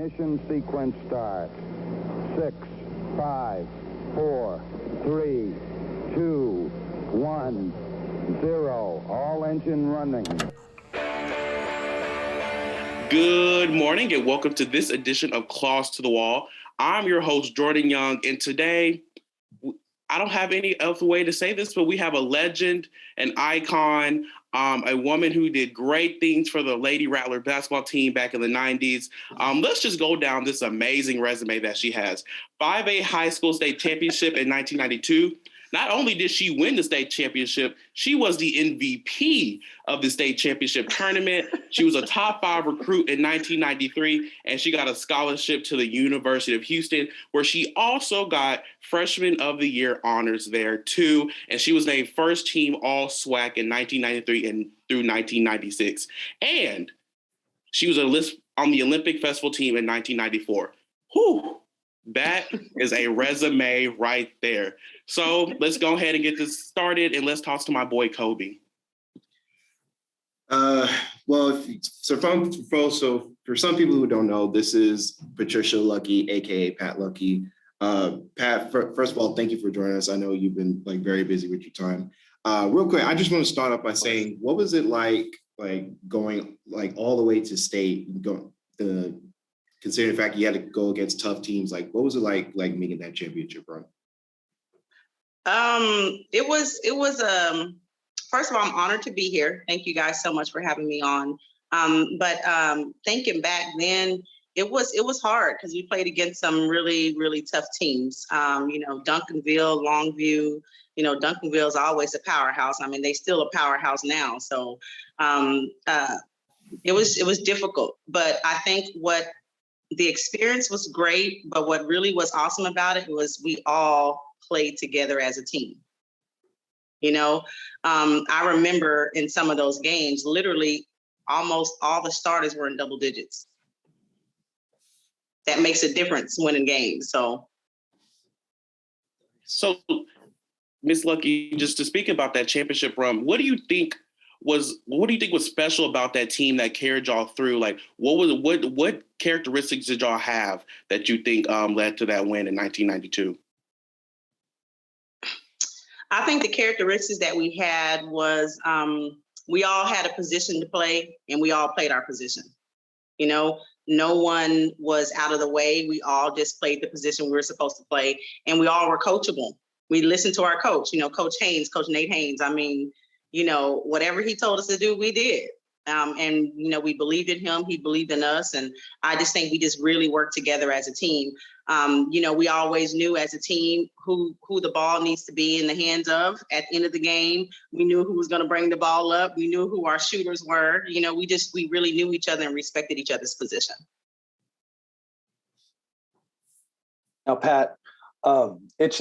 Ignition sequence start. 6, 5, 4, 3, 2, 1, 0. All engine running. Good morning and welcome to this edition of Claws to the Wall. I'm your host, Jordan Young, and today, I don't have any other way to say this, but we have a legend, an icon, a woman who did great things for the Lady Rattler basketball team back in the 90s. Let's just go down this amazing resume that she has. 5A high school state championship in 1992. Not only did she win the state championship, she was the MVP of the state championship tournament. She was a top 5 recruit in 1993, and she got a scholarship to the University of Houston, where she also got Freshman of the Year honors there too. And she was named first team All-SWAC in 1993 and through 1996. And she was on the Olympic Festival team in 1994. Whew. That is a resume right there. So let's go ahead and get this started, and let's talk to my boy Koby. So for some people who don't know, this is Patricia Luckey, aka Pat Luckey. Pat, first of all, thank you for joining us. I know you've been very busy with your time. Real quick, I just want to start off by saying, what was it like going all the way to state, considering the fact you had to go against tough teams? What was it like making that championship run? It was first of all, I'm honored to be here. Thank you guys so much for having me on. But thinking back then, it was hard because we played against some really, really tough teams. Duncanville, Longview, Duncanville's always a powerhouse. I mean, they still a powerhouse now. So it was difficult, but I think the experience was great, but what really was awesome about it was we all played together as a team. I remember in some of those games, literally almost all the starters were in double digits. That makes a difference winning games. So Miss Luckey, just to speak about that championship run, what do you think was special about that team that carried y'all through? What characteristics did y'all have that you think led to that win in 1992? I think the characteristics that we had was we all had a position to play and we all played our position. No one was out of the way. We all just played the position we were supposed to play, and we all were coachable. We listened to our coach, Coach Nate Haynes. I mean, whatever he told us to do, we did. And we believed in him, he believed in us. And I just think we just really worked together as a team. We always knew as a team who the ball needs to be in the hands of at the end of the game. We knew who was going to bring the ball up. We knew who our shooters were. We really knew each other and respected each other's position. Now, Pat, it's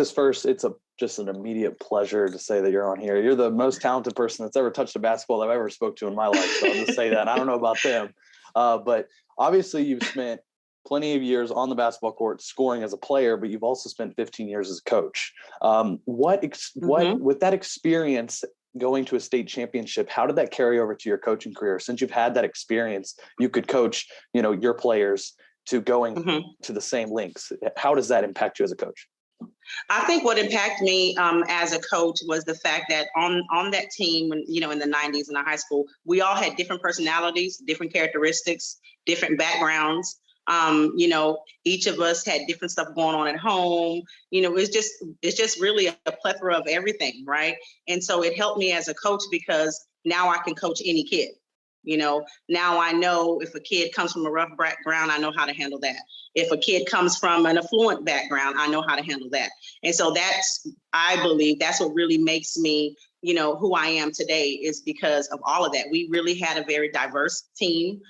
just an immediate pleasure to say that you're on here. You're the most talented person that's ever touched a basketball I've ever spoke to in my life. So I'll just say that. I don't know about them. But obviously you've spent plenty of years on the basketball court scoring as a player, but you've also spent 15 years as a coach. With that experience going to a state championship, how did that carry over to your coaching career? Since you've had that experience, you could coach, your players to going to the same links. How does that impact you as a coach? I think what impacted me as a coach was the fact that on that team, when, in the 90s in our high school, we all had different personalities, different characteristics, different backgrounds. Each of us had different stuff going on at home. It's just really a plethora of everything, right? And so it helped me as a coach because now I can coach any kid. Now I know if a kid comes from a rough background, I know how to handle that. If a kid comes from an affluent background, I know how to handle that. And so I believe that's what really makes me, who I am today, is because of all of that. We really had a very diverse team.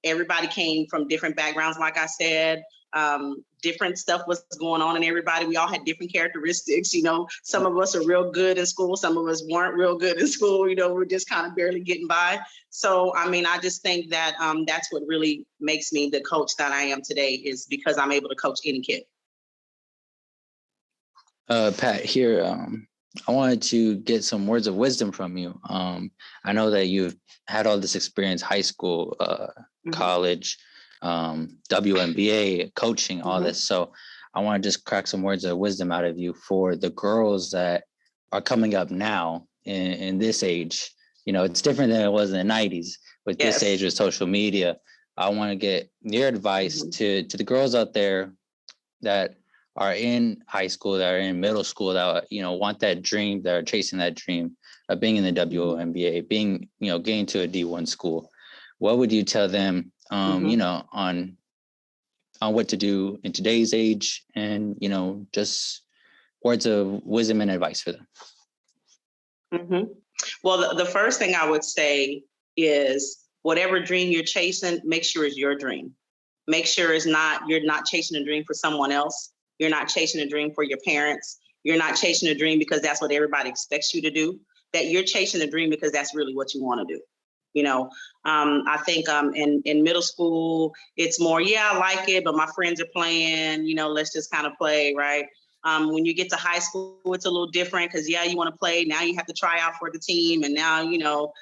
Everybody came from different backgrounds, like I said. Different stuff was going on in everybody. We all had different characteristics. Some of us are real good in school. Some of us weren't real good in school. We're just kind of barely getting by. So, I just think that that's what really makes me the coach that I am today, is because I'm able to coach any kid. Pat, here, I wanted to get some words of wisdom from you. I know that you've had all this experience, high school, college. WNBA, coaching, all this. So I want to just crack some words of wisdom out of you for the girls that are coming up now in this age. You know, it's different than it was in the 90s with this age with social media. I want to get your advice to the girls out there that are in high school, that are in middle school, that, you know, want that dream, that are chasing that dream of being in the WNBA, being, you know, getting to a D1 school. What would you tell them, you know, on what to do in today's age, and, you know, just words of wisdom and advice for them? Well, the first thing I would say is whatever dream you're chasing, make sure it's your dream. Make sure you're not chasing a dream for someone else. You're not chasing a dream for your parents. You're not chasing a dream because that's what everybody expects you to do. That you're chasing a dream because that's really what you want to do. You know, I think in middle school, it's more, I like it, but my friends are playing, you know, let's just kind of play, right? When you get to high school, it's a little different because, you want to play. Now you have to try out for the team. And now, you know,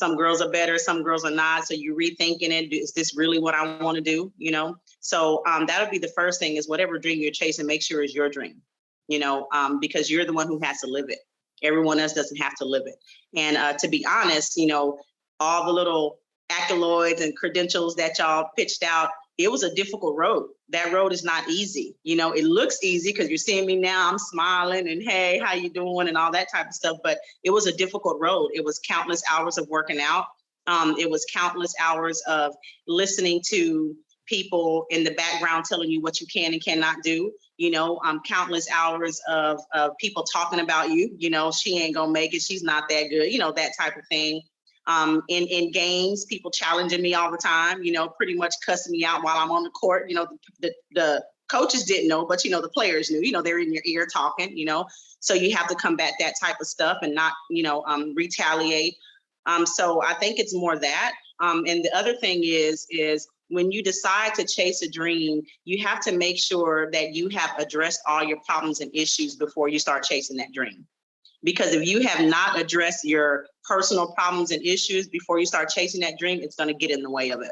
some girls are better, some girls are not. So you're rethinking it. Is this really what I want to do? You know, so that would be the first thing, is whatever dream you're chasing, make sure it's your dream, you know, because you're the one who has to live it. Everyone else doesn't have to live it. And to be honest, you know, all the little accolades and credentials that y'all pitched out, it was a difficult road. That road is not easy. You know, it looks easy because you're seeing me now, I'm smiling and, hey, how you doing, and all that type of stuff. But it was a difficult road. It was countless hours of working out. It was countless hours of listening to people in the background telling you what you can and cannot do. You know, countless hours of people talking about you. You know, she ain't gonna make it. She's not that good. You know, that type of thing. In games, people challenging me all the time, you know, pretty much cussing me out while I'm on the court. You know, the coaches didn't know, but, you know, the players knew, you know, they're in your ear talking, you know, so you have to combat that type of stuff and not, you know, retaliate. So I think it's more that. And the other thing is when you decide to chase a dream, you have to make sure that you have addressed all your problems and issues before you start chasing that dream. Because if you have not addressed your personal problems and issues before you start chasing that dream, it's going to get in the way of it.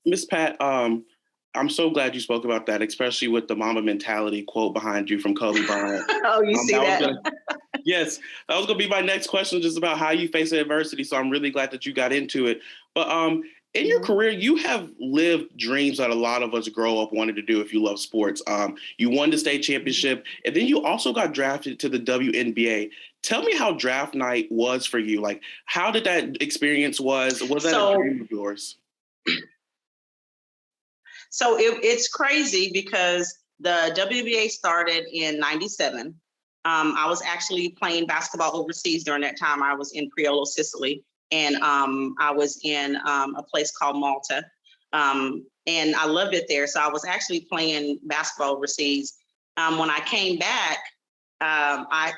Miss Pat, I'm so glad you spoke about that, especially with the Mamba mentality quote behind you from Kobe Bryant. Oh, you see that? Yes, that was going to be my next question, just about how you face adversity. So I'm really glad that you got into it. But in your career, you have lived dreams that a lot of us grow up wanting to do if you love sports. You won the state championship, and then you also got drafted to the WNBA. Tell me how draft night was for you. Like, how did that experience was that a dream of yours? So it's crazy because the WNBA started in '97. I was actually playing basketball overseas during that time. I was in Priolo, Sicily. And I was in a place called Malta. And I loved it there. So I was actually playing basketball overseas. When I came back,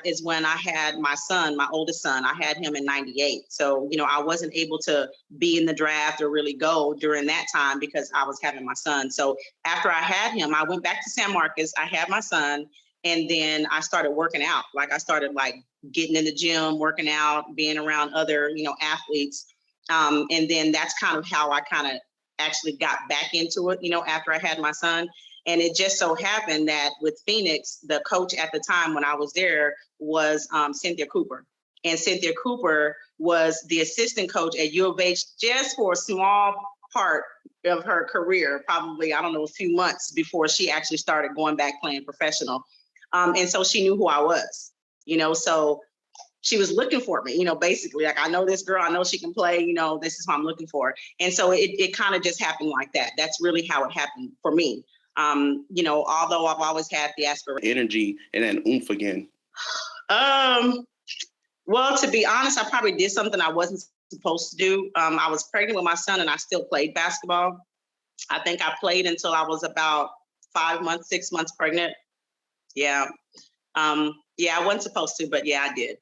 is when I had my son, my oldest son. I had him in '98. So, you know, I wasn't able to be in the draft or really go during that time because I was having my son. So after I had him, I went back to San Marcos. I had my son. And then I started working out. Like I started getting in the gym, working out, being around other, you know, athletes. And then that's kind of how I kind of actually got back into it, you know, after I had my son. And it just so happened that with Phoenix, the coach at the time when I was there was Cynthia Cooper. And Cynthia Cooper was the assistant coach at U of H just for a small part of her career, probably, I don't know, a few months before she actually started going back playing professional. And so she knew who I was, you know, so she was looking for me, you know, basically, like, I know this girl, I know she can play, you know, this is who I'm looking for. And so it kind of just happened like that. That's really how it happened for me. You know, although I've always had the aspiration. Energy and then oomph again. Well, to be honest, I probably did something I wasn't supposed to do. I was pregnant with my son and I still played basketball. I think I played until I was about 5 months, 6 months pregnant. Yeah. Yeah, I wasn't supposed to, but yeah, I did.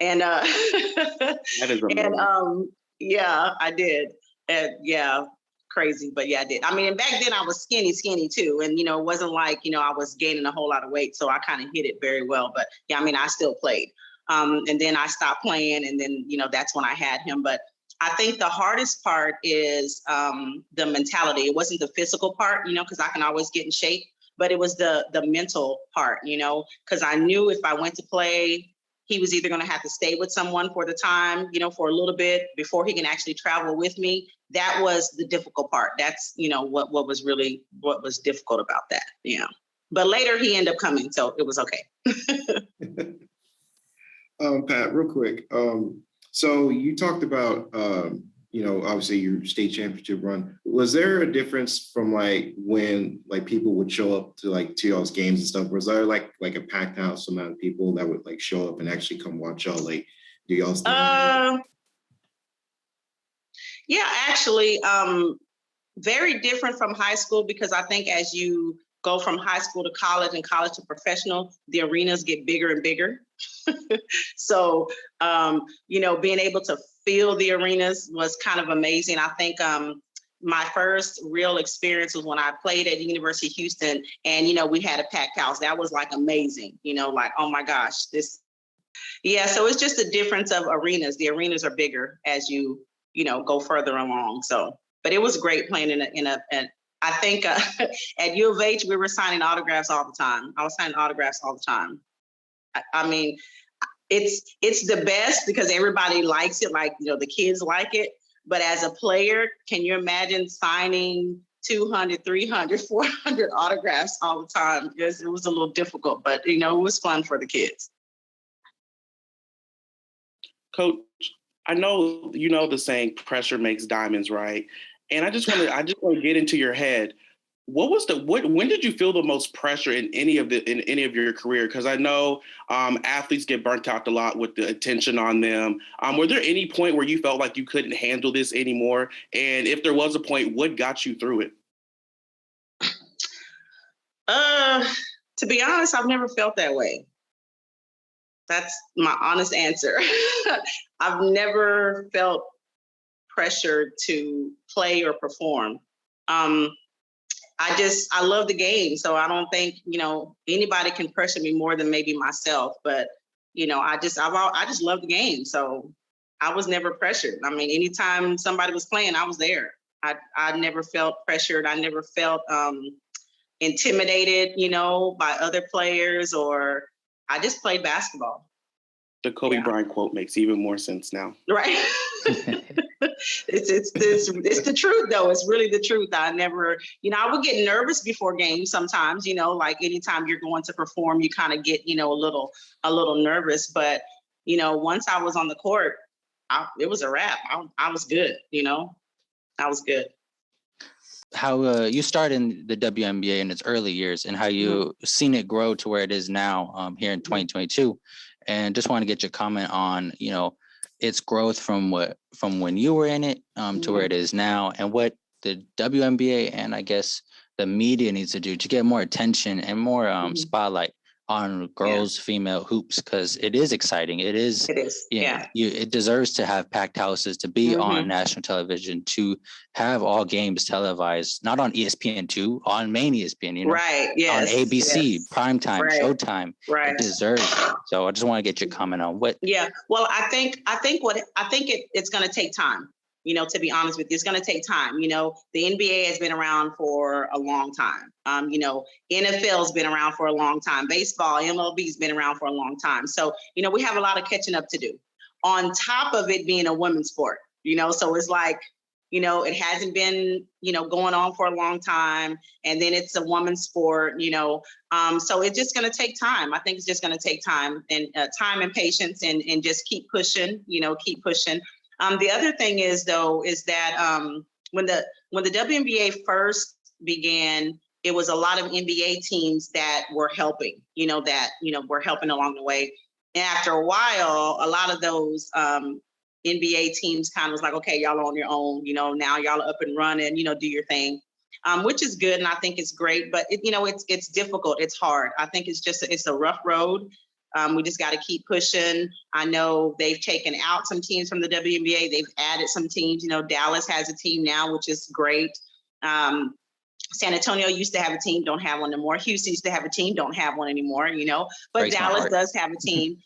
And that is amazing. Yeah, I did. And yeah, crazy, but yeah, I did. I mean, and back then I was skinny too. And, you know, it wasn't like, you know, I was gaining a whole lot of weight. So I kind of hit it very well. But yeah, I mean, I still played. And then I stopped playing. And then, you know, that's when I had him. But I think the hardest part is the mentality. It wasn't the physical part, because I can always get in shape, but it was the mental part, because I knew if I went to play, he was either going to have to stay with someone for the time, for a little bit before he can actually travel with me. That was the difficult part. That's, what was difficult about that. Yeah. But later he ended up coming, so it was okay. Pat, real quick. So you talked about, obviously your state championship run. Was there a difference from like when like people would show up to y'all's games and stuff? Was there like a packed house amount of people that would like show up and actually come watch y'all like do y'all's thing? Yeah, actually, very different from high school, because I think as you go from high school to college and college to professional, the arenas get bigger and bigger. So, being able to fill the arenas was kind of amazing. I think my first real experience was when I played at the University of Houston, and, we had a packed house. That was like amazing, like, oh my gosh, yeah. So it's just a difference of arenas. The arenas are bigger as you, go further along. So, but it was great playing in a I think at U of H, we were signing autographs all the time. I was signing autographs all the time. I mean, it's the best because everybody likes it. Like, the kids like it. But as a player, can you imagine signing 200, 300, 400 autographs all the time? It was a little difficult, but, it was fun for the kids. Coach, I know the saying pressure makes diamonds, right? And I just want to get into your head. When did you feel the most pressure in any of your career? Because I know athletes get burnt out a lot with the attention on them. Were there any point where you felt like you couldn't handle this anymore? And if there was a point, what got you through it? To be honest, I've never felt that way. That's my honest answer. I've never felt pressure to play or perform. I love the game. So I don't think, anybody can pressure me more than maybe myself, but, I just love the game. So I was never pressured. I mean, anytime somebody was playing, I was there. I never felt pressured. I never felt intimidated, by other players, or I just played basketball. The Kobe Bryant quote makes even more sense now. Right. It's the truth, though. It's really the truth. I never, I would get nervous before games sometimes, like anytime you're going to perform, you kind of get, a little nervous. But, once I was on the court, it was a wrap. I was good, I was good. How you started in the WNBA in its early years and how you seen it grow to where it is now here in 2022. And just want to get your comment on, its growth from when you were in it to where it is now, and what the WNBA and I guess the media needs to do to get more attention and more spotlight on girls, female hoops, because it is exciting. It is. It deserves to have packed houses, to be on national television, to have all games televised, not on ESPN2, on main ESPN, right? Yes. On ABC, primetime, Showtime. Right. It deserves it. So I just want to get your comment on what. Yeah. Well, I think it's going to take time. To be honest with you, it's going to take time. The NBA has been around for a long time. NFL's been around for a long time. Baseball, MLB's been around for a long time. So, we have a lot of catching up to do. On top of it being a women's sport, so it's like, it hasn't been, going on for a long time. And then it's a woman's sport, so it's just going to take time. I think it's just going to take time and patience and just keep pushing, keep pushing. The other thing is that when the WNBA first began, it was a lot of NBA teams that were helping, were helping along the way. And after a while, a lot of those NBA teams kind of was like, okay, y'all are on your own, now y'all are up and running, do your thing, which is good. And I think it's great, but it's difficult. It's hard. I think it's a rough road. We just got to keep pushing. I know they've taken out some teams from the WNBA. They've added some teams. Dallas has a team now, which is great. San Antonio used to have a team, don't have one anymore. Houston used to have a team, don't have one anymore, but Dallas does have a team.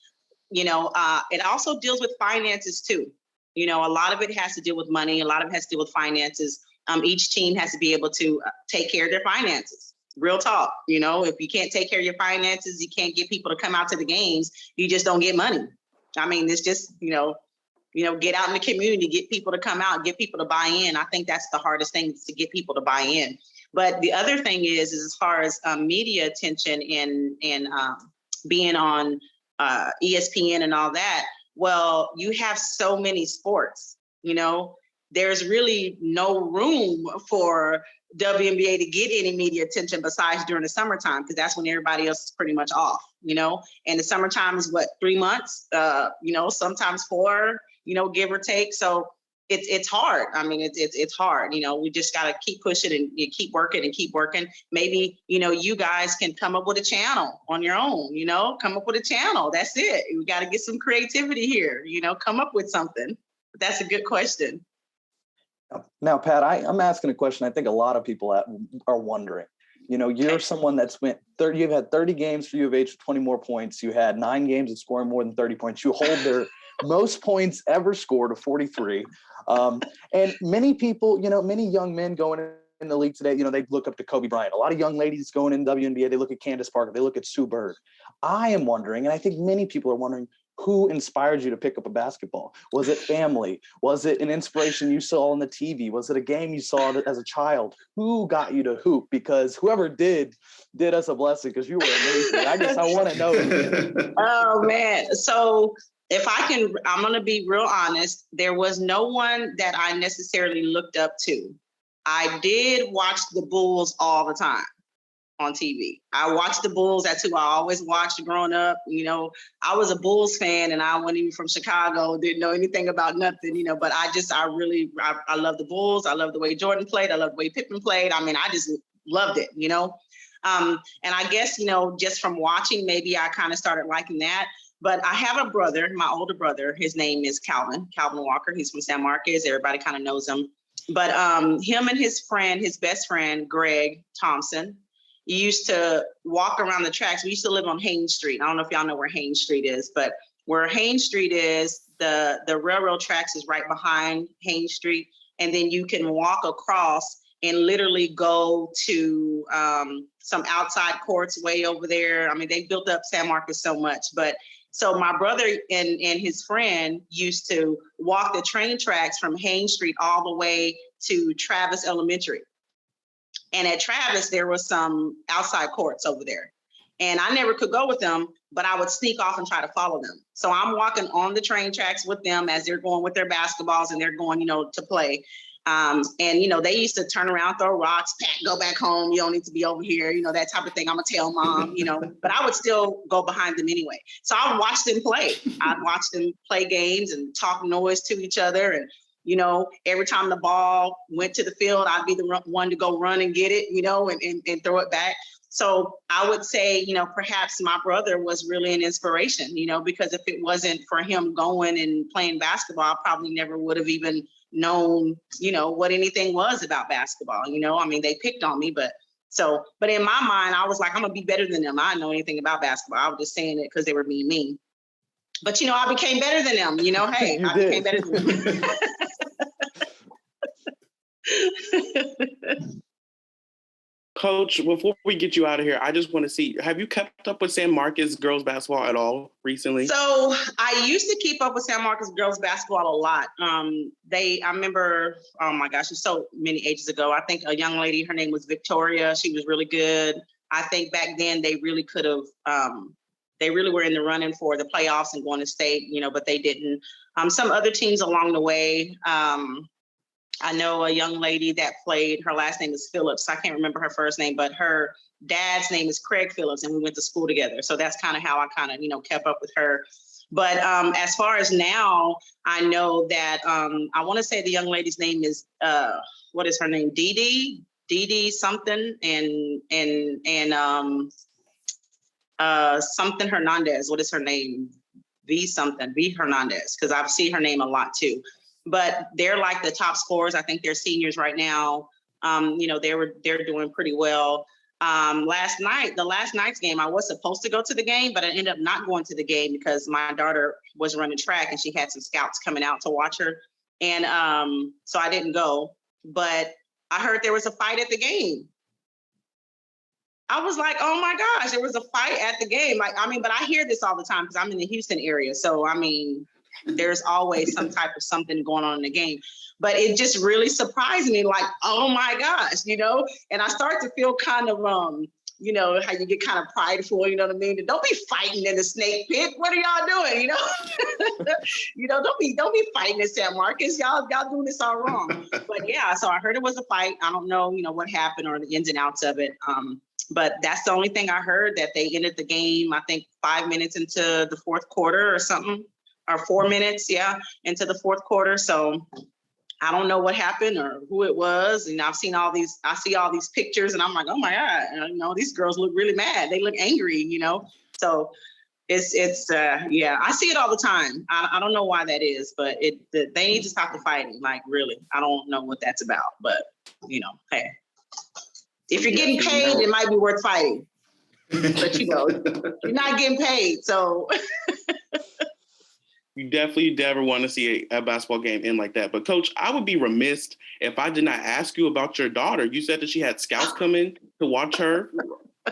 It also deals with finances too. You know, a lot of it has to do with money. A lot of it has to do with finances. Each team has to be able to take care of their finances. Real talk. You know, if you can't take care of your finances, you can't get people to come out to the games. You just don't get money. I mean, it's just, you know, get out in the community, get people to come out, get people to buy in. I think that's the hardest thing, is to get people to buy in. But the other thing is as far as media attention and being on ESPN and all that, well, you have so many sports, you know, there's really no room for WNBA to get any media attention besides during the summertime, because that's when everybody else is pretty much off, you know, and the summertime is what, 3 months, you know, sometimes 4, you know, give or take. So it's hard. I mean, it's hard. You know, we just got to keep pushing and keep working and keep working. Maybe, you know, you guys can come up with a channel on your own, you know, come up with a channel. That's it. We got to get some creativity here, you know, come up with something. That's a good question. Now, Pat, I'm asking a question I think a lot of people are wondering. You know, you're someone that's you've had 30 games for U of H with 20 more points. You had 9 games of scoring more than 30 points. You hold their most points ever scored of 43. And many people, you know, many young men going in the league today, you know, they look up to Kobe Bryant. A lot of young ladies going in WNBA, they look at Candace Parker, they look at Sue Bird. I am wondering, and I think many people are wondering, who inspired you to pick up a basketball? Was it family? Was it an inspiration you saw on the TV? Was it a game you saw as a child? Who got you to hoop? Because whoever did us a blessing, because you were amazing. I want to know. Oh, man. So if I'm going to be real honest, there was no one that I necessarily looked up to. I did watch the Bulls all the time on TV. I watched the Bulls. That's who I always watched growing up. You know, I was a Bulls fan, and I wasn't even from Chicago, didn't know anything about nothing, you know, but I love the Bulls. I love the way Jordan played. I love the way Pippen played. I mean, I just loved it, you know? And I guess, you know, just from watching, maybe I kind of started liking that. But I have a brother, my older brother. His name is Calvin Walker. He's from San Marcos. Everybody kind of knows him. But him and his best friend, Greg Thompson, used to walk around the tracks. We used to live on Haynes Street. I don't know if y'all know where Haynes Street is, but where Haynes Street is, the railroad tracks is right behind Haynes Street. And then you can walk across and literally go to some outside courts way over there. I mean, they built up San Marcos so much. But so my brother and his friend used to walk the train tracks from Haynes Street all the way to Travis Elementary. And at Travis, there was some outside courts over there. And I never could go with them, but I would sneak off and try to follow them. So I'm walking on the train tracks with them as they're going with their basketballs and they're going, you know, to play. And, you know, they used to turn around, throw rocks, Pat, go back home. You don't need to be over here, you know, that type of thing. I'm going to tell mom, you know, but I would still go behind them anyway. So I would watch them play. I'd watch them play games and talk noise to each other. And, you know, every time the ball went to the field, I'd be the one to go run and get it, you know, and throw it back. So I would say, you know, perhaps my brother was really an inspiration, you know, because if it wasn't for him going and playing basketball, I probably never would have even known, you know, what anything was about basketball. You know, I mean, they picked on me, but in my mind, I was like, I'm gonna be better than them. I didn't know anything about basketball. I was just saying it because they were being mean. But, you know, I became better than them, you know, hey, became better than them. Coach, before we get you out of here, I just want to see, have you kept up with San Marcos girls basketball at all recently? So I used to keep up with San Marcos girls basketball a lot. I remember, oh my gosh, it's so many ages ago. I think a young lady, her name was Victoria. She was really good. I think back then they really could have, they really were in the running for the playoffs and going to state, you know, but they didn't. Some other teams along the way, I know a young lady that played, her last name is Phillips. I can't remember her first name, but her dad's name is Craig Phillips, and we went to school together. So that's kind of how I kind of, you know, kept up with her. But as far as now, I know that I want to say the young lady's name is, what is her name? Dee something, and something Hernandez. What is her name? V Hernandez, because I've seen her name a lot too. But they're like the top scorers. I think they're seniors right now. You know, they're doing pretty well. the last night's game, I was supposed to go to the game, but I ended up not going to the game because my daughter was running track and she had some scouts coming out to watch her. And so I didn't go, but I heard there was a fight at the game. I was like, oh my gosh, there was a fight at the game. Like, I mean, but I hear this all the time because I'm in the Houston area. So, I mean, there's always some type of something going on in the game. But it just really surprised me, like, oh my gosh, you know? And I start to feel kind of, you know, how you get kind of prideful, you know what I mean? Don't be fighting in the snake pit. What are y'all doing, you know? You know, don't be fighting in San Marcos. Y'all doing this all wrong. But yeah, so I heard it was a fight. I don't know, you know, what happened or the ins and outs of it. But that's the only thing I heard, that they ended the game, I think 5 minutes into the fourth quarter or something, or 4 minutes, yeah, into the fourth quarter. So I don't know what happened or who it was. And I see all these pictures and I'm like, oh my God, you know, these girls look really mad. They look angry, you know? So it's yeah, I see it all the time. I don't know why that is, but they need to stop the fighting. Like, really, I don't know what that's about, but you know, hey, if you're getting paid, it might be worth fighting, but you know, you're not getting paid. So you definitely never want to see a basketball game end like that. But Coach, I would be remiss if I did not ask you about your daughter. You said that she had scouts come in to watch her.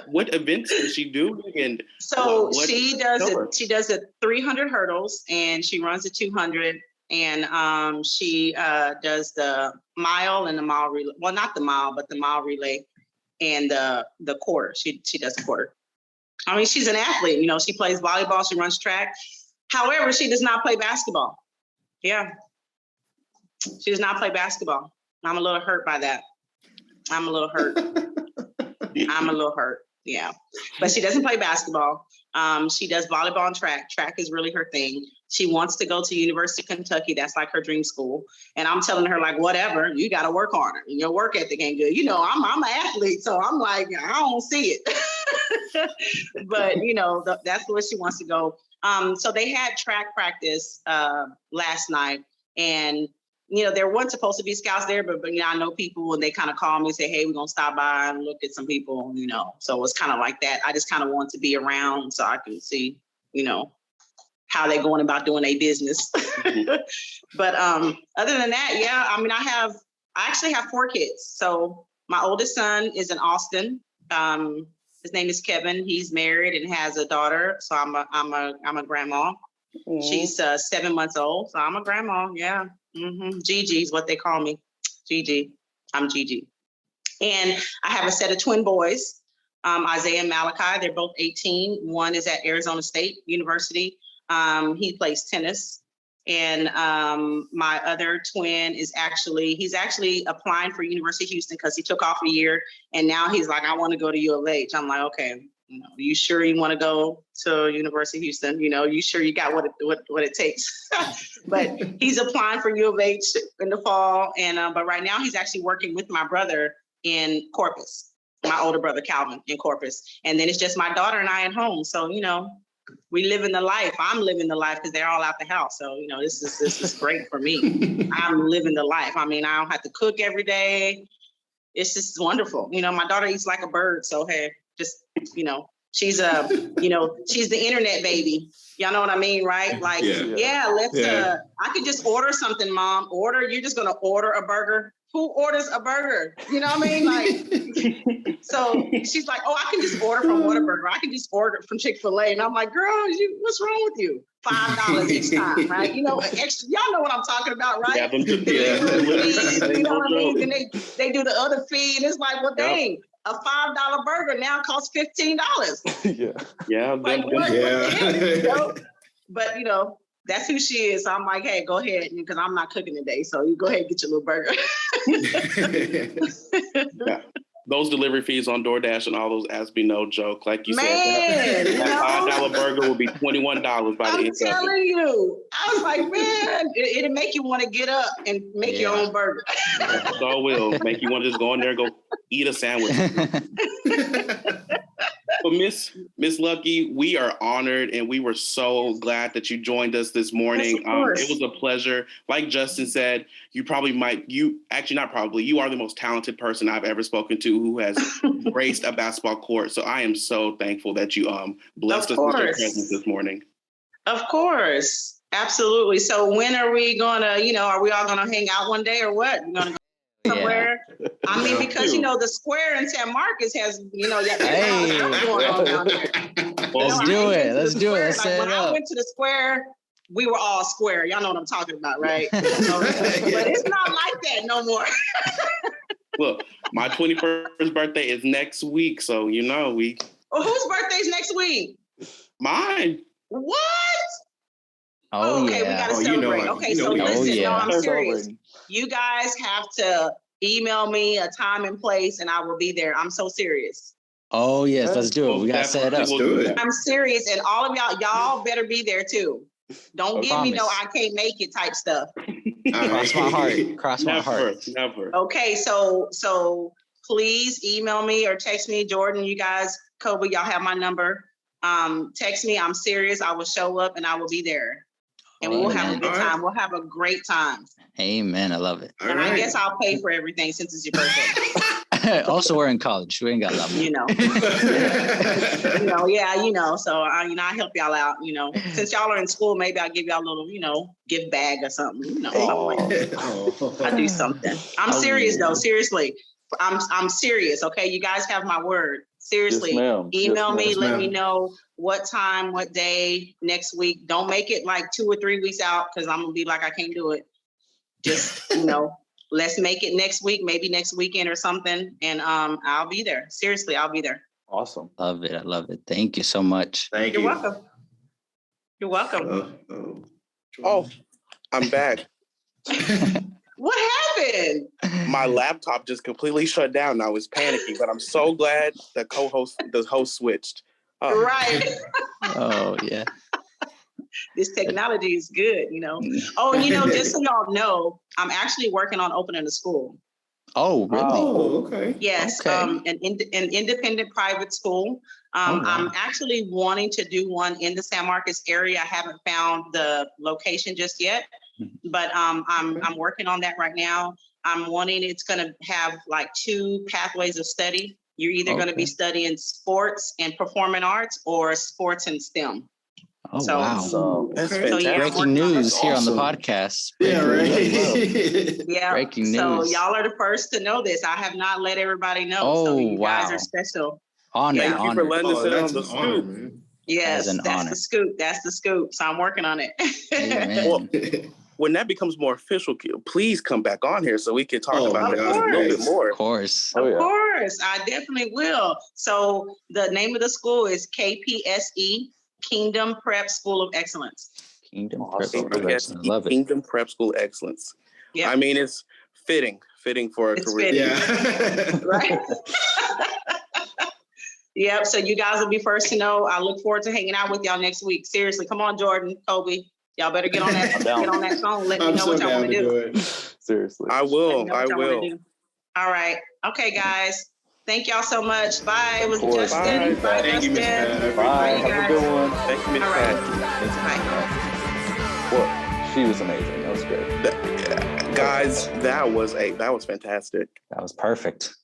What events does she do? And so she does the 300 hurdles and she runs the 200 and she does the mile and the mile relay. Well, not the mile, but the mile relay and the quarter. She does the quarter. I mean, she's an athlete. You know, she plays volleyball. She runs track. However, she does not play basketball. Yeah. She does not play basketball. I'm a little hurt by that. I'm a little hurt. Yeah. But she doesn't play basketball. She does volleyball and track. Track is really her thing. She wants to go to University of Kentucky. That's like her dream school. And I'm telling her, like, whatever, you got to work harder. Your work ethic ain't good. You know, I'm an athlete, so I'm like, I don't see it. But, you know, that's where she wants to go. So they had track practice last night, and you know, there weren't supposed to be scouts there, but you know, I know people, and they kind of call me and say, hey, we're gonna stop by and look at some people, you know. So it's kind of like that. I just kind of want to be around so I can see, you know, how they're going about doing their business. But other than that, yeah, I mean, I actually have 4 kids. So my oldest son is in Austin. His name is Kevin. He's married and has a daughter. So I'm a grandma. Mm-hmm. She's 7 months old. So I'm a grandma. Yeah. Mm-hmm. Gigi is what they call me. Gigi. I'm Gigi. And I have a set of twin boys, Isaiah and Malachi. They're both 18. One is at Arizona State University. He plays tennis. And my other twin he's actually applying for University of Houston because he took off a year. And now he's like, I want to go to U of H. I'm like, okay, you know, you sure you want to go to University of Houston? You know, you sure you got what it takes? But he's applying for U of H in the fall. And but right now he's actually working with my brother in Corpus, my older brother Calvin in Corpus. And then it's just my daughter and I at home. So, you know, we living the life. I'm living the life because they're all out the house. So, you know, this is great for me. I'm living the life. I mean, I don't have to cook every day. It's just wonderful. You know, my daughter eats like a bird. So, hey, just, you know, she's you know, she's the internet baby. Y'all know what I mean, right? Like, I could just order something, Mom. You're just going to order a burger. Who orders a burger? You know what I mean? Like, so she's like, oh, I can just order from Whataburger. I can just order from Chick-fil-A. And I'm like, girl, what's wrong with you? $5 each time, right? You know, extra, y'all know what I'm talking about, right? Yeah, you know what I mean? And they do the other fee, and it's like, well, dang, a $5 burger now costs $15. Yeah. Like, what? You know? But, you know, that's who she is. So I'm like, hey, go ahead, because I'm not cooking today. So you go ahead and get your little burger. Yeah. Those delivery fees on DoorDash and all those apps be no joke. Like you said, that $5 burger will be $21 by the end of it. I'm telling you. I was like, man, it'll make you want to get up and make your own burger. So will. Make you want to just go in there and go eat a sandwich. Well, Miss Luckey, we are honored and we were so glad that you joined us this morning. Yes, of course. It was a pleasure. Like Justin said, you are the most talented person I've ever spoken to who has graced a basketball court. So I am so thankful that you blessed us with your presence this morning. Of course. Absolutely. So when are we gonna, are we all gonna hang out one day or what? We're gonna go somewhere? Yeah. I mean, because the square in San Marcos has, going on down there. Let's do it. Let's do it. Let's set it up. When I went to the square, we were all square. Y'all know what I'm talking about, right? But it's not like that no more. Look, my 21st birthday is next week, so we. Well, whose birthday's next week? Mine. What? Oh, okay, yeah. We gotta celebrate. Okay, so listen, no, I'm serious. You guys have to email me a time and place, and I will be there. I'm so serious. Oh yes, let's do it. We gotta set it up. Let's do it. I'm serious, and all of y'all better be there too. Don't give me no I can't make it type stuff. Cross my heart. Cross my heart. Never. Okay, so please email me or text me, Jordan. You guys, Koby, y'all have my number. Text me. I'm serious. I will show up and I will be there. And we'll have a good time. We'll have a great time. Amen. I love it. And I guess I'll pay for everything since it's your birthday. Also, we're in college. We ain't got a lot more. So I help y'all out. Since y'all are in school, maybe I'll give y'all a little, gift bag or something. I do something. I'm serious though. Seriously, I'm serious. Okay, you guys have my word. Seriously, email me. Let me know what time, what day next week. Don't make it like 2 or 3 weeks out because I'm gonna be like I can't do it. Just let's make it next week, maybe next weekend or something, and I'll be there. Seriously, I'll be there. Awesome. Love it. I love it. Thank you so much. Thank you. You're welcome. You're welcome. Oh, I'm back. What happened? My laptop just completely shut down. I was panicking, but I'm so glad the host switched. Right. Oh yeah. This technology is good, Oh, just so y'all know, I'm actually working on opening a school. Oh, really? Oh, okay. Yes, Okay. an independent private school. Wow. I'm actually wanting to do one in the San Marcos area. I haven't found the location just yet, but I'm working on that right now. I'm wanting it's going to have like 2 pathways of study. You're either going to be studying sports and performing arts or sports and STEM. Oh, wow. So, That's fantastic. Breaking news here on the podcast. Yeah, right. Yeah. Breaking news. So y'all are the first to know this. I have not let everybody know. Oh, so you wow. guys are special. Honor. Thank you for letting us in on the honor, scoop. man. Yes, That is an that's honor. the scoop. That's the scoop. So I'm working on it. Amen. Well, when that becomes more official, please come back on here so we can talk about it a little bit more. Of course. Of course, I definitely will. So the name of the school is KPSE, Kingdom Prep School of Excellence. Kingdom Prep School of Yes, Excellence. Love it. Kingdom Prep School Excellence. Yeah. I mean, it's fitting for a career. Yeah. Right? Yep. So you guys will be first to know. I look forward to hanging out with y'all next week. Seriously, come on, Jordan, Koby. Y'all better get on that phone. Let me know what y'all want to do. Seriously. I will. All right. Okay, guys. Thank y'all so much. Bye. It was Of course. Justin. Bye. Bye, Thank you, Miss Justin. Pat. Bye. you Have a good one. Thank you, Miss All right. Pat. Well, she was amazing. That was great. Guys, that was fantastic. That was perfect.